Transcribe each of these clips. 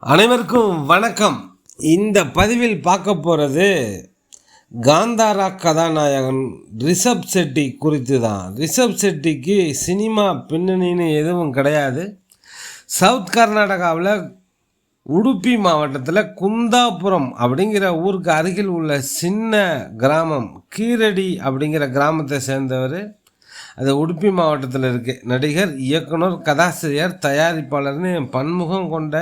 அனைவருக்கும் வணக்கம். இந்த பதிவில் பார்க்க போகிறது காந்தாரா கதாநாயகன் ரிஷப் செட்டி குறித்து தான். ரிஷப் செட்டிக்கு சினிமா பின்னணின்னு எதுவும் கிடையாது. சவுத் கர்நாடகாவில் உடுப்பி மாவட்டத்தில் குந்தாபுரம் அப்படிங்கிற ஊருக்கு அருகில் உள்ள சின்ன கிராமம் கீரடி அப்படிங்கிற கிராமத்தை சேர்ந்தவர். அது உடுப்பி மாவட்டத்தில் இருக்குது. நடிகர், இயக்குனர், கதாசிரியர், தயாரிப்பாளர்னு பன்முகம் கொண்ட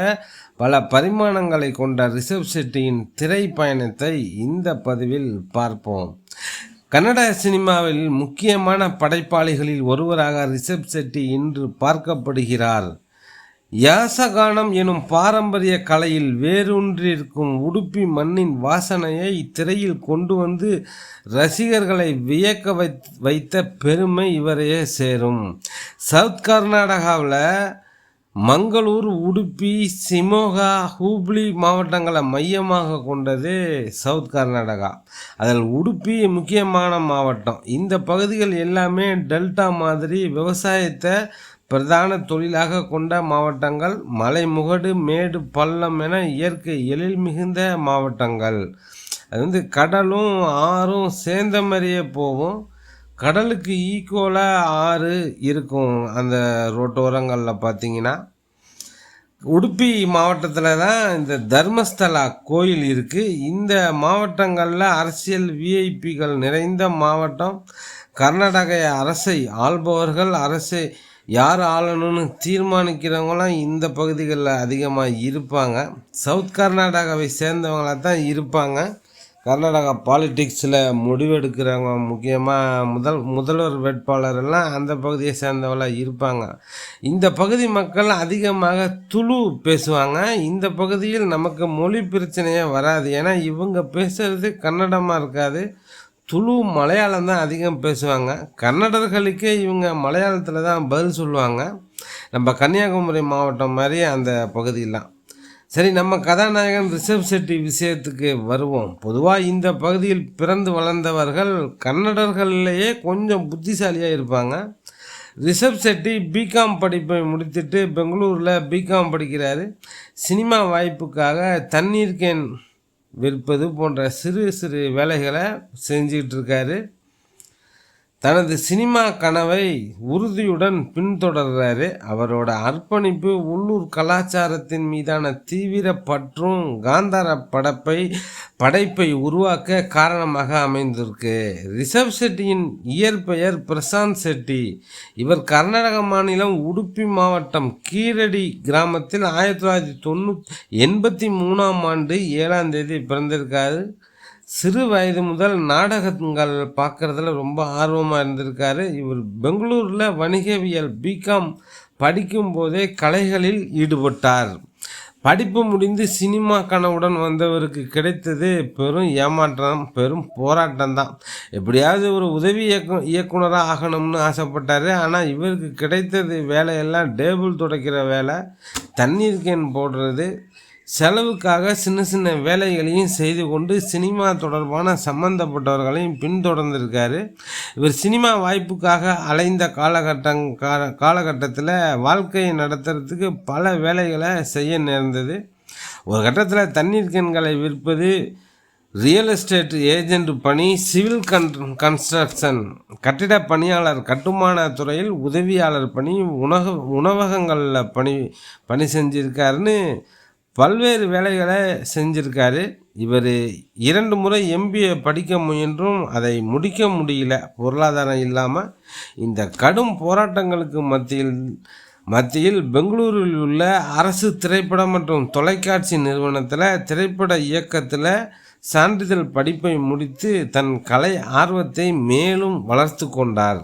பல பரிமாணங்களை கொண்ட ரிஷப் செட்டியின் திரை பயணத்தை இந்த பதிவில் பார்ப்போம். கன்னட சினிமாவில் முக்கியமான படைப்பாளிகளில் ஒருவராக ரிஷப் செட்டி இன்று பார்க்கப்படுகிறார். யாசகானம் எனும் பாரம்பரிய கலையில் வேரூன்றிருக்கும் உடுப்பி மண்ணின் வாசனையை திரையில் கொண்டு வந்து ரசிகர்களை வியக்க வைத்த பெருமை இவரையே சேரும். சவுத் கர்நாடகாவில் மங்களூர், உடுப்பி, சிமோகா, ஹூப்ளி மாவட்டங்களை மையமாக கொண்டது சவுத் கர்நாடகா. அதில் உடுப்பி முக்கியமான மாவட்டம். இந்த பகுதிகள் எல்லாமே டெல்டா மாதிரி விவசாயத்தை பிரதான தொழிலாக கொண்ட மாவட்டங்கள். மலைமுகடு, மேடு, பள்ளம் என இயற்கை எழில் மிகுந்த மாவட்டங்கள். அது கடலும் ஆறும் சேர்ந்த மாதிரியே போகும். கடலுக்கு ஈக்குவலாக ஆறு இருக்கும். அந்த ரோட்டோரங்களில் பார்த்தீங்கன்னா உடுப்பி மாவட்டத்தில் தான் இந்த தர்மஸ்தலா கோயில் இருக்குது. இந்த மாவட்டங்களில் அரசியல் விஐபிகள் நிறைந்த மாவட்டம். கர்நாடக அரசை ஆள்பவர்கள், அரசை யார் ஆளணும்னு தீர்மானிக்கிறவங்களாம் இந்த பகுதிகளில் அதிகமாக இருப்பாங்க. சவுத் கர்நாடகாவை சேர்ந்தவங்களாக தான் இருப்பாங்க. கர்நாடகா பாலிடிக்ஸில் முடிவெடுக்கிறவங்க, முக்கியமாக முதல்வர் வேட்பாளர் எல்லாம் அந்த பகுதியை சேர்ந்தவங்களாக இருப்பாங்க. இந்த பகுதி மக்கள் அதிகமாக துளு பேசுவாங்க. இந்த பகுதியில் நமக்கு மொழி பிரச்சனையே வராது. ஏன்னா இவங்க பேசுகிறது கன்னடமாக இருக்காது. துளு மலையாளம் தான் அதிகம் பேசுவாங்க. கன்னடர்களுக்கே இவங்க மலையாளத்தில் தான் பதில் சொல்லுவாங்க. நம்ம கன்னியாகுமரி மாவட்டம் மாதிரி அந்த பகுதியெல்லாம். சரி, நம்ம கதாநாயகன் ரிஷப் செட்டி விஷயத்துக்கு வருவோம். பொதுவாக இந்த பகுதியில் பிறந்து வளர்ந்தவர்கள் கன்னடர்களிலேயே கொஞ்சம் புத்திசாலியாக இருப்பாங்க. ரிஷப் செட்டி பிகாம் படிப்பை முடித்துட்டு பெங்களூரில் பிகாம் படிக்கிறாரு. சினிமா வாய்ப்புக்காக தண்ணீர் கேன் விற்பது போன்ற சிறு சிறு வேலைகளை செஞ்சிகிட்டு இருக்காரு. தனது சினிமா கனவை உறுதியுடன் பின்தொடர்கிறாரு. அவரோட அர்ப்பணிப்பு, உள்ளூர் கலாச்சாரத்தின் மீதான தீவிர பற்றும் காந்தார படைப்பை உருவாக்க காரணமாக அமைந்திருக்கு. ரிஷப் செட்டியின் இயற்பெயர் பிரசாந்த் செட்டி. இவர் கர்நாடக மாநிலம் உடுப்பி மாவட்டம் கீரடி கிராமத்தில் 1983 ஆண்டு 7ஆம் தேதி பிறந்திருக்காரு. சிறு வயது முதல் நாடகங்கள் பார்க்குறதுல ரொம்ப ஆர்வமாக இருந்திருக்காரு. இவர் பெங்களூரில் வணிகவியல் பிகாம் படிக்கும் போதே கலைகளில் ஈடுபட்டார். படிப்பு முடிந்து சினிமா கனவுடன் வந்தவருக்கு கிடைத்தது பெரும் ஏமாற்றம், பெரும் போராட்டம்தான். எப்படியாவது ஒரு உதவி இயக்குனராக ஆகணும்னு ஆசைப்பட்டார். ஆனால் இவருக்கு கிடைத்தது வேலையெல்லாம் டேபிள் துடைக்கிற வேலை, தண்ணீர் கேன் போடுறது, செலவுக்காக சின்ன சின்ன வேலைகளையும் செய்து கொண்டு சினிமா தொடர்பான சம்பந்தப்பட்டவர்களையும் பின்தொடர்ந்திருக்காரு. இவர் சினிமா வாய்ப்புக்காக அலைந்த காலகட்டத்தில் வாழ்க்கையை நடத்துறதுக்கு பல வேலைகளை செய்ய நேர்ந்தது. ஒரு கட்டத்தில் தண்ணீர் கேன்களை விற்பது, ரியல் எஸ்டேட் ஏஜென்ட் பணி, சிவில் கன்ஸ்ட்ரக்ஷன் கட்டிட பணியாளர், கட்டுமான துறையில் உதவியாளர் பணி, உணவகங்களில் பணி செஞ்சிருக்காருன்னு பல்வேறு வேலைகளை செஞ்சிருக்காரு. இவர் 2 முறை MBA படிக்க முயன்றும் அதை முடிக்க முடியல, பொருளாதாரம் இல்லாமல். இந்த கடும் போராட்டங்களுக்கு மத்தியில் பெங்களூரில் உள்ள அரசு திரைப்படம் மற்றும் தொலைக்காட்சி நிறுவனத்தில் திரைப்பட இயக்கத்தில் சான்றிதழ் படிப்பை முடித்து தன் கலை ஆர்வத்தை மேலும் வளர்த்து கொண்டார்.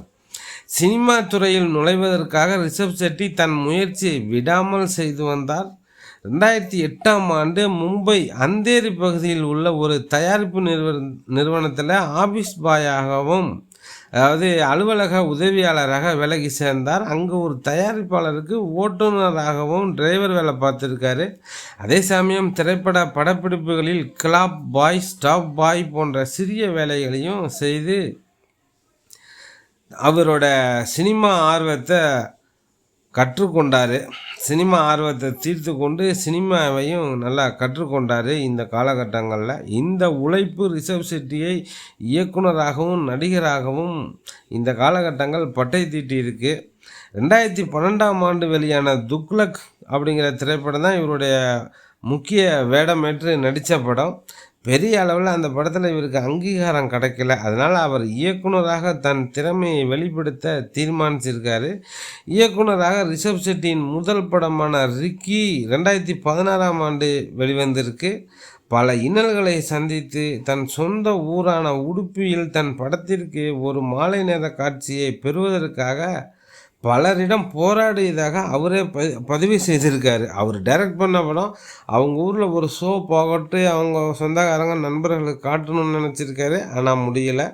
சினிமா துறையில் நுழைவதற்காக ரிஷப் செட்டி தன் முயற்சியை விடாமல் செய்து வந்தார். 2008ஆம் ஆண்டு மும்பை அந்தேரி பகுதியில் உள்ள ஒரு தயாரிப்பு நிறுவனத்தில் ஆஃபீஸ் பாயாகவும், அதாவது அலுவலக உதவியாளராக வேலைக்கு சேர்ந்தார். அங்கே ஒரு தயாரிப்பாளருக்கு ஓட்டுநராகவும் டிரைவர் வேலை பார்த்துருக்காரு. அதே சமயம் திரைப்பட படப்பிடிப்புகளில் கிளாப் பாய், ஸ்டாப் பாய் போன்ற சிறிய வேலைகளையும் செய்து அவரோட சினிமா ஆர்வத்தை கற்றுக்கொண்டார். சினிமா ஆர்வத்தை தீர்த்து கொண்டு சினிமாவையும் நல்லா கற்றுக்கொண்டார். இந்த காலகட்டங்களில் இந்த உழைப்பு ரிஷப் ஷெட்டியை இயக்குனராகவும் நடிகராகவும் இந்த காலகட்டங்கள் பட்டை தீட்டி இருக்குது. 2012ஆம் ஆண்டு வெளியான துக்ளக் அப்படிங்கிற திரைப்படம் தான் இவருடைய முக்கிய வேடமேற்று நடித்த படம். பெரிய அளவில் அந்த படத்தில் இவருக்கு அங்கீகாரம் கிடைக்கல. அதனால் அவர் இயக்குனராக தன் திறமையை வெளிப்படுத்த தீர்மானிச்சிருக்காரு. இயக்குனராக ரிஷப் ஷெட்டியின் முதல் படமான ரிக்கி 2016ஆம் ஆண்டு வெளிவந்திருக்கு. பல இன்னல்களை சந்தித்து தன் சொந்த ஊரான உடுப்பியில் தன் படத்திற்கு ஒரு மாலை நேர காட்சியை பெறுவதற்காக பலரிடம் போராடியதாக அவரே பதிவு செய்திருக்காரு. அவர் டைரக்ட் பண்ண படம் அவங்க ஊரில் ஒரு ஷோ போகட்டு அவங்க சொந்தக்காரங்க நண்பர்களுக்கு காட்டணும்னு நினச்சிருக்காரு. ஆனால் முடியலை.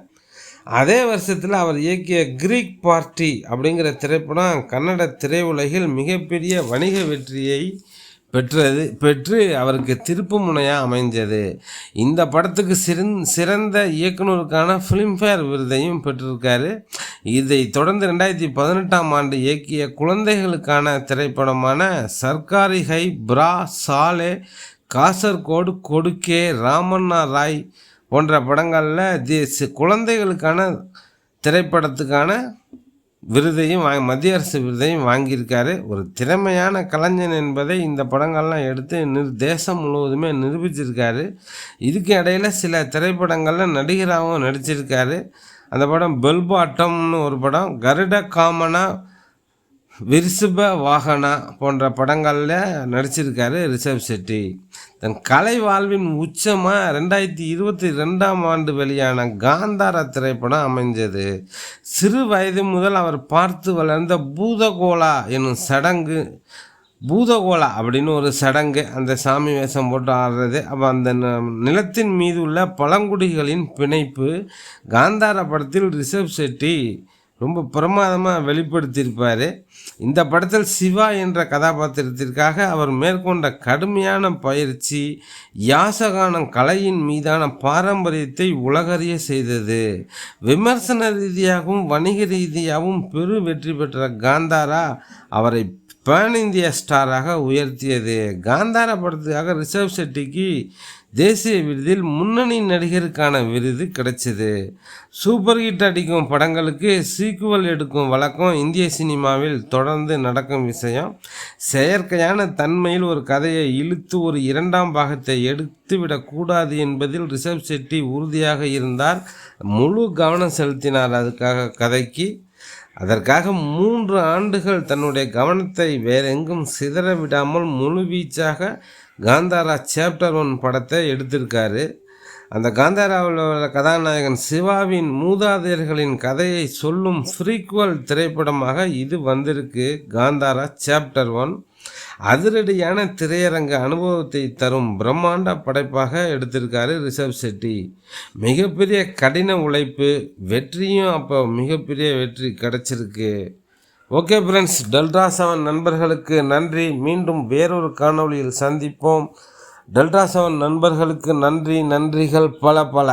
அதே வருஷத்தில் அவர் இயக்கிய கிரீக் பார்ட்டி அப்படிங்கிற திரைப்படம் கன்னட திரையுலகில் மிகப்பெரிய வணிக வெற்றியை பெற்று அவருக்கு திருப்பு முனையாக அமைஞ்சது. இந்த படத்துக்கு சிறந்த இயக்குனருக்கான ஃபிலிம்ஃபேர் விருதையும் பெற்றிருக்காரு. இதை தொடர்ந்து 2018ஆம் ஆண்டு இயக்கிய குழந்தைகளுக்கான திரைப்படமான சர்க்காரி ஹை பிரா சாலே, காசர்கோடு கொடுக்கே, ராமண்ணா ராய் போன்ற படங்களில் குழந்தைகளுக்கான திரைப்படத்துக்கான விருதையும் மத்திய அரசு விருதையும் வாங்கியிருக்காரு. ஒரு திறமையான கலைஞன் என்பதை இந்த படங்கள்லாம் எடுத்து தேசம் முழுவதுமே நிரூபிச்சிருக்காரு. இதுக்கு இடையில் சில திரைப்படங்களில் நடிகராகவும் நடிச்சிருக்காரு. அந்த படம் பெல்பாட்டம்னு ஒரு படம், கருட காமனா, விரிசுப வாகனா போன்ற படங்களில் நடிச்சிருக்காரு ரிஷப் ஷெட்டி. தன் கலை வாழ்வின் உச்சமாக 2022ஆம் ஆண்டு வெளியான காந்தாரா திரைப்படம் அமைஞ்சது. சிறு வயது முதல் அவர் பார்த்து வளர்ந்த பூதகோலா என்னும் சடங்கு, பூதகோலா அப்படின்னு ஒரு சடங்கு, அந்த சாமி வேஷம் போட்டு ஆடுறது, அப்போ அந்த நிலத்தின் மீது உள்ள பழங்குடிகளின் பிணைப்பு காந்தாரா படத்தில் ரிஷப் ஷெட்டி ரொம்ப பிரமாதமாக வெளிப்படுத்தியிருப்பார். இந்த படத்தில் சிவா என்ற கதாபாத்திரத்திற்காக அவர் மேற்கொண்ட கடுமையான பயிற்சி யாசகானம் கலையின் மீதான பாரம்பரியத்தை உலகறிய செய்தது. விமர்சன ரீதியாகவும் வணிக ரீதியாகவும் பெரு வெற்றி பெற்ற காந்தாரா அவரை பேன் இந்தியா ஸ்டாராக உயர்த்தியது. காந்தாரா படத்துக்காக ரிஷப் ஷெட்டிக்கு தேசிய விருதில் முன்னணி நடிகருக்கான விருது கிடைச்சது. சூப்பர் ஹிட் அடிக்கும் படங்களுக்கு சீக்குவல் எடுக்கும் வழக்கம் இந்திய சினிமாவில் தொடர்ந்து நடக்கும் விஷயம். செயற்கையான தன்மையில் ஒரு கதையை இழுத்து ஒரு 2ஆம் பாகத்தை எடுத்துவிடக்கூடாது என்பதில் ரிஷப் ஷெட்டி உறுதியாக இருந்தார். முழு கவனம் செலுத்தினார் அதுக்காக கதைக்கு. அதற்காக 3 ஆண்டுகள் தன்னுடைய கவனத்தை வேறெங்கும் சிதற விடாமல் முழுவீச்சாக காந்தாரா சாப்டர் 1 படத்தை எடுத்திருக்காரு. அந்த காந்தாராவில் உள்ள கதாநாயகன் சிவாவின் மூதாதையர்களின் கதையை சொல்லும் ஃப்ரீக்வல் திரைப்படமாக இது வந்திருக்கு. காந்தாரா சாப்டர் 1 அதிரடியான திரையரங்க அனுபவத்தை தரும் பிரம்மாண்ட படைப்பாக எடுத்திருக்காரு ரிஷப் ஷெட்டி. மிகப்பெரிய கடின உழைப்பு, வெற்றியும் அப்போ மிகப்பெரிய வெற்றி கிடைச்சிருக்கு. ஓகே ஃப்ரெண்ட்ஸ், டெல்டா 7 நண்பர்களுக்கு நன்றி. மீண்டும் வேறொரு காணொளியில் சந்திப்போம். டெல்டா 7 நண்பர்களுக்கு நன்றிகள் பல.